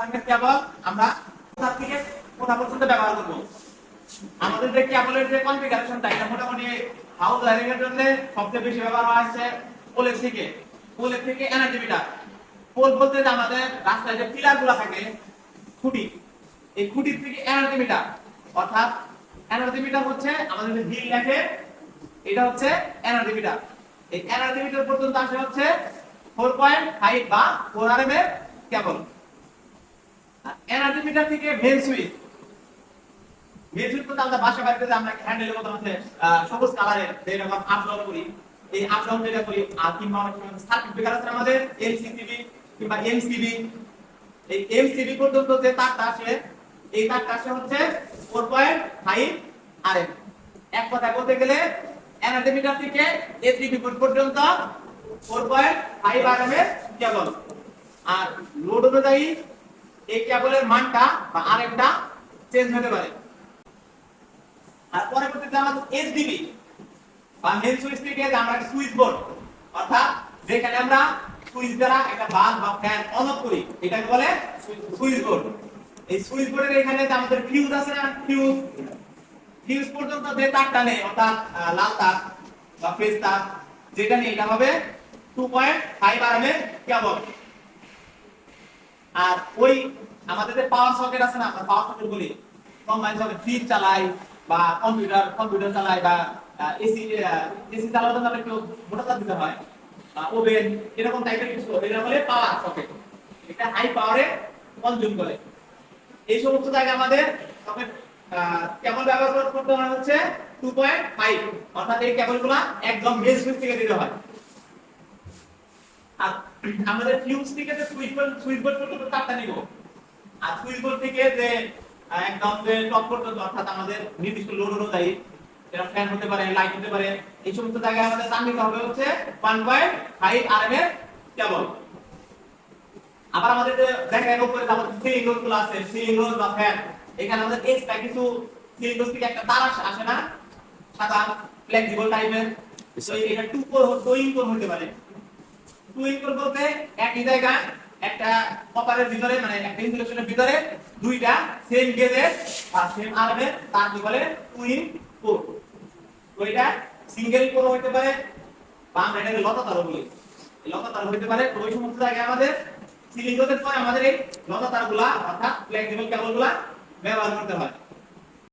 কারেন্টের কেবল আমরা কোথা থেকে কোথা পর্যন্ত ব্যবহার করব। আমাদের যে কেবলের যে কনফিগারেশনটা এটা মোটামুটি হাউস ওয়্যারিং এর জন্য সবচেয়ে বেশি ব্যবহার হয় হচ্ছে পোলের থেকে এনার্জি মিটার। পোল বলতে যে আমাদের রাস্তায় যে পিলারগুলো থাকে খুঁটি, এই খুঁটির থেকে এনার্জি মিটার, অর্থাৎ এনার্জি মিটার হচ্ছে আমাদের যে বিল লেখে এটা হচ্ছে এনার্জি মিটার। এই এনার্জি মিটার পর্যন্ত আসে হচ্ছে 4.5 বা 4 আরএম এর কেবল। আর এনার্জি মিটার থেকে মেইন সুইচ তো আমরা বাসা বাড়িতে যে আমরা হ্যান্ডেলের মতো আছে সবুজ কালারের যেরকম আপ ডাউন করি, এই আপ ডাউন যেটা করি, আর কিংবা সার্কিট ব্রেকার আছে আমাদের এলসিসিবি কিংবা এমসিবি, এই এমসিবি পর্যন্ত যে তারটা আসে এই তারটা আসে হচ্ছে 4.5 আরএম। এক কথায় বলতে গেলে এনার্জি মিটার থেকে এসডিবি পর্যন্ত 4.5 আরএম এর কেবল। আর লোড অনুযায়ী এই কেবলের মানটা বা আরএমটা চেঞ্জ হতে পারে। আর পরবর্তীতে আমাদের এসডিবি বা মেইন সুইচ থেকে আমরা সুইচ বোর্ড, অর্থাৎ যেখানে আমরা সুইচ দ্বারা একটা বাল্ব বা ফ্যান অন অফ করি এটাকে বলে সুইচ বোর্ড। এই সুইচ বোর্ডের এখানে যে আমাদের ফিউজ আছে না, ফিউজ পর্যন্ত যে তারটা নেই, অর্থাৎ লাল তার বা ফেজ তার যেটা নেই এটা হবে 2.5 আরএম এর কেবল। আর ওই আমাদের যে পাওয়ার সকেট আছে না, আমরা পাওয়ার সকেট বলি, কম্বাইন সকেট, ফ্রিজ চালাই বা কম্পিউটার চালাই বা এসি চালানোর জন্য একটু মোটা তার দিতে হয়, ওভেন এরকম টাইপের কিছু, এটা বলে পাওয়ার সকেট। এটা হাই পাওয়ারে কনজিউম করে। এই সমস্ত জায়গায় আমাদের সকেট কেবল ব্যবহার করতে হয় হচ্ছে 2.5, অর্থাৎ এই কেবলগুলো একদম মেইন সুইচ থেকে দিতে হয়। আর আমাদের ফিউজ থেকে যে সুইচ বোর্ড পর্যন্ত তারটা নিব, আর সুইচ বোর্ড থেকে যে একদম যে টপ পর্যন্ত, অর্থাৎ আমাদের নির্দিষ্ট লোড অনুযায়ী এটা ফ্যান হতে পারে, লাইট হতে পারে, এই সমস্ত জায়গায় আমাদের তার নিতে হবে হচ্ছে 1.5 আরএম এর কেবল। আবার আমাদের যে দেখেন উপরে আমাদের সিলিং রোড গুলো আছে, সিলিং রোড বা ফ্যান, এখানে আমাদের এক্সট্রা কিছু সিলিং রোড থেকে একটা তার আসে না, সাদা ফ্লেক্সিবল টাইপের, তো এটা 2 ইন কোর হতে পারে। 2 ইন কোর বলতে একই জায়গা একটা কপারের ভিতরে, মানে একটা ইনসুলেশনের ভিতরে দুইটা সেম গেজের আর সেম আরএম তার কি বলে 2 ইন কোর। তো এটা সিঙ্গেল কোর হতে পারে বা আমরা এটাকে লতা তার বলি, এই লতা তার হতে পারে। তো ওই সমস্ত জায়গায় আমাদের সিলিং রোডের পরে আমাদের এই লতা তারগুলা অর্থাৎ ফ্লেক্সিবল কেবলগুলা ব্যবহার করতে হয়।